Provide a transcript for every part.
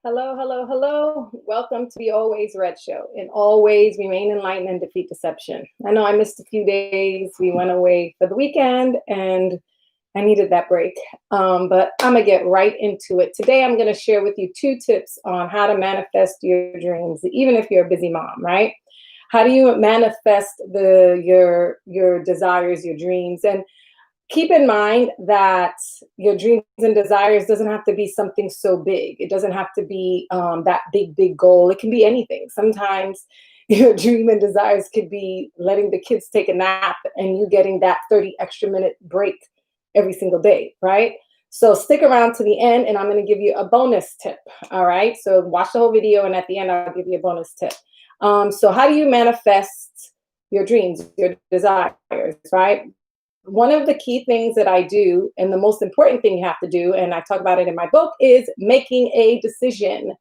Hello, hello, hello. Welcome to the Allwayz REDD show. And always remain enlightened and defeat deception. I know I missed a few days. We went away for the weekend and I needed that break. But I'm going to get right into it. Today, I'm going to share with you 2 tips on how to manifest your dreams, even if you're a busy mom, right? How do you manifest your desires, your dreams? And keep in mind that your dreams and desires doesn't have to be something so big. It doesn't have to be that big goal. It can be anything. Sometimes your dream and desires could be letting the kids take a nap and you getting that 30 extra minute break every single day, right? So stick around to the end and I'm going to give you a bonus tip. All right. So watch the whole video and at the end, I'll give you a bonus tip. So how do you manifest your dreams, your desires, right? One of the key things that I do, and the most important thing you have to do, and I talk about it in my book, is making a decision.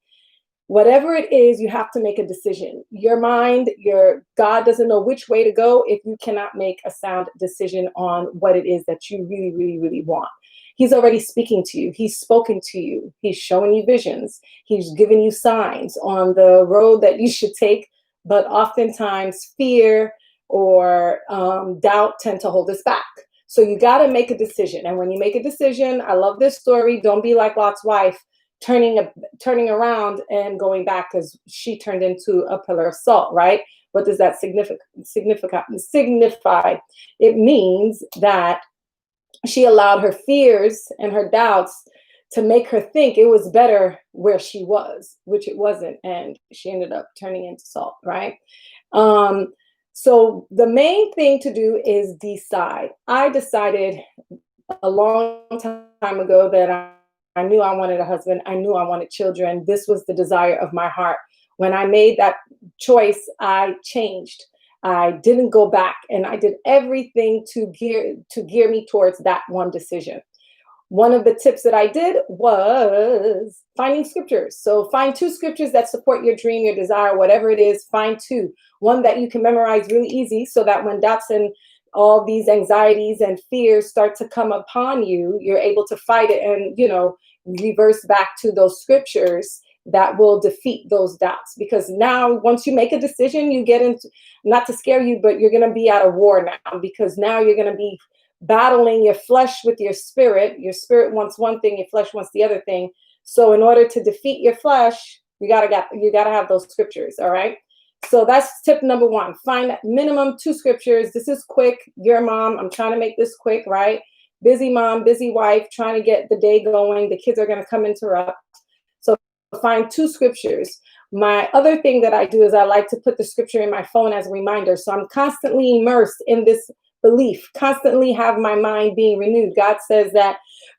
Whatever it is, you have to make a decision. Your mind, your God doesn't know which way to go if you cannot make a sound decision on what it is that you really, really, really want. He's already speaking to you. He's spoken to you. He's showing you visions. He's giving you signs on the road that you should take. But oftentimes fear or doubt tend to hold us back. So you got to make a decision. And when you make a decision, I love this story. Don't be like Lot's wife, turning around and going back because she turned into a pillar of salt, right? What does that signify? It means that she allowed her fears and her doubts to make her think it was better where she was, which it wasn't. And she ended up turning into salt, right? So the main thing to do is decide. I decided a long time ago that I knew I wanted a husband. I knew I wanted children. This was the desire of my heart. When I made that choice, I changed. I didn't go back and I did everything to gear me towards that one decision. One of the tips that I did was finding scriptures. So find 2 scriptures that support your dream, your desire, whatever it is, find 2. One that you can memorize really easy so that when doubts and all these anxieties and fears start to come upon you, you're able to fight it and, reverse back to those scriptures that will defeat those doubts. Because now, once you make a decision, you get into, not to scare you, but you're going to be at a war now, because now you're going to be battling your flesh with your spirit. Your spirit wants one thing, your flesh wants the other thing. So in order to defeat your flesh, you gotta have those scriptures. All right. So that's tip number 1. Find minimum 2 scriptures. This is quick. Your mom, I'm trying to make this quick, right? Busy mom, busy wife, trying to get the day going. The kids are going to come interrupt. So find 2 scriptures. My other thing that I do is I like to put the scripture in my phone as a reminder. So I'm constantly immersed in this belief, constantly have my mind being renewed. God says that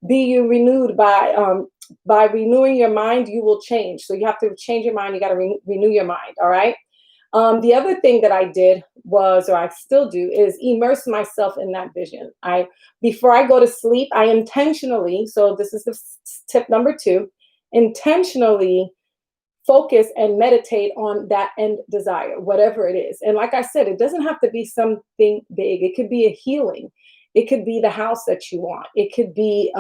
be you renewed by renewing your mind, you will change. So you have to change your mind. You got to renew your mind. All right. The other thing that I did was, or I still do, is immerse myself in that vision. Before I go to sleep, I intentionally, so this is the tip number 2, intentionally focus and meditate on that end desire, whatever it is. And like I said, it doesn't have to be something big. It could be a healing. It could be the house that you want. It could be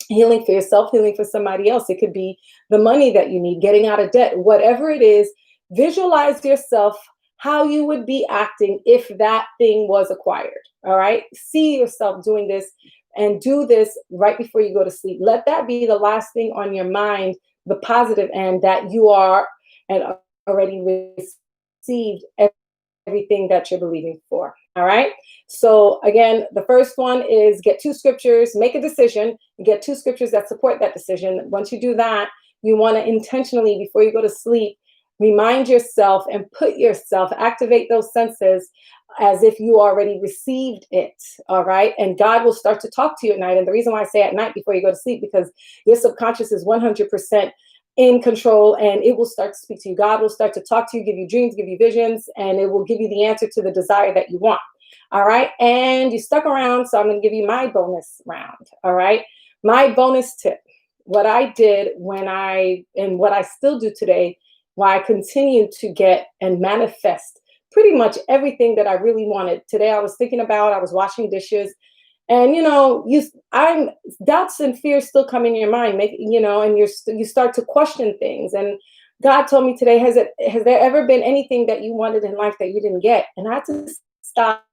healing for yourself, healing for somebody else. It could be the money that you need, getting out of debt, whatever it is. Visualize yourself how you would be acting if that thing was acquired. All right. See yourself doing this and do this right before you go to sleep. Let that be the last thing on your mind, the positive end, that you are and already received everything that you're believing for. All right. So again, the first one is get 2 scriptures, make a decision, get 2 scriptures that support that decision. Once you do that, you want to intentionally, before you go to sleep, remind yourself and activate those senses as if you already received it. All right. And God will start to talk to you at night. And the reason why I say at night before you go to sleep, because your subconscious is 100% in control and it will start to speak to you. God will start to talk to you, give you dreams, give you visions, and it will give you the answer to the desire that you want. All right. And you stuck around. So I'm going to give you my bonus round. All right. My bonus tip, what I did and what I still do today, why I continue to get and manifest pretty much everything that I really wanted. Today I was washing dishes And I'm doubts and fears still come in your mind, and you start to question things. And God told me today, has there ever been anything that you wanted in life that you didn't get? And I had to stop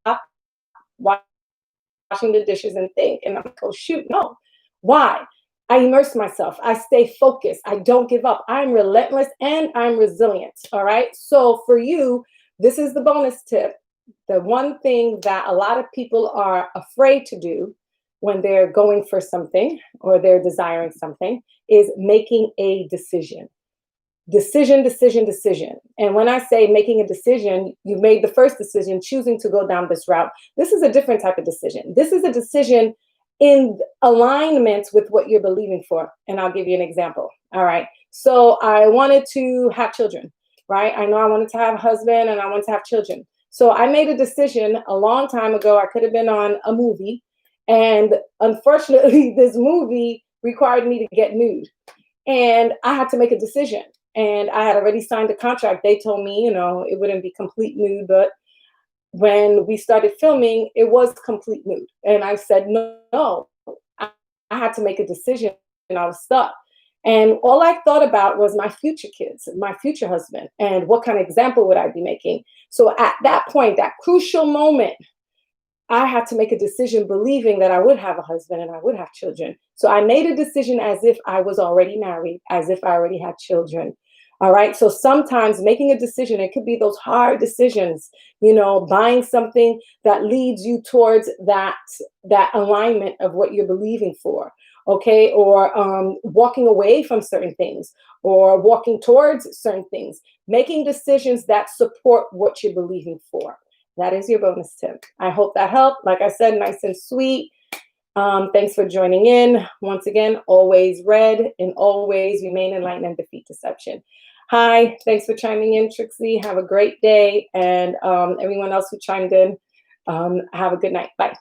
washing the dishes and think. And I'm like, oh shoot, no. Why? I immerse myself. I stay focused. I don't give up. I'm relentless and I'm resilient. All right. So for you, this is the bonus tip. The one thing that a lot of people are afraid to do when they're going for something or they're desiring something is making a decision. Decision, decision, decision. And when I say making a decision, you've made the first decision, choosing to go down this route. This is a different type of decision. This is a decision in alignment with what you're believing for. And I'll give you an example. All right. So I wanted to have children, right? I know I wanted to have a husband and I wanted to have children. So I made a decision a long time ago. I could have been on a movie. And unfortunately, this movie required me to get nude. And I had to make a decision. And I had already signed a contract. They told me, it wouldn't be complete nude, but when we started filming, it was complete nude. And I said, no, I had to make a decision and I was stuck. And all I thought about was my future kids, my future husband, and what kind of example would I be making? So at that point, that crucial moment, I had to make a decision believing that I would have a husband and I would have children. So I made a decision as if I was already married, as if I already had children. All right. So sometimes making a decision, it could be those hard decisions, buying something that leads you towards that alignment of what you're believing for. Okay. Or walking away from certain things or walking towards certain things, making decisions that support what you're believing for. That is your bonus tip. I hope that helped. Like I said, nice and sweet. Thanks for joining in. Once again, always red and always remain enlightened and defeat deception. Hi, thanks for chiming in, Trixie. Have a great day. And everyone else who chimed in, have a good night. Bye.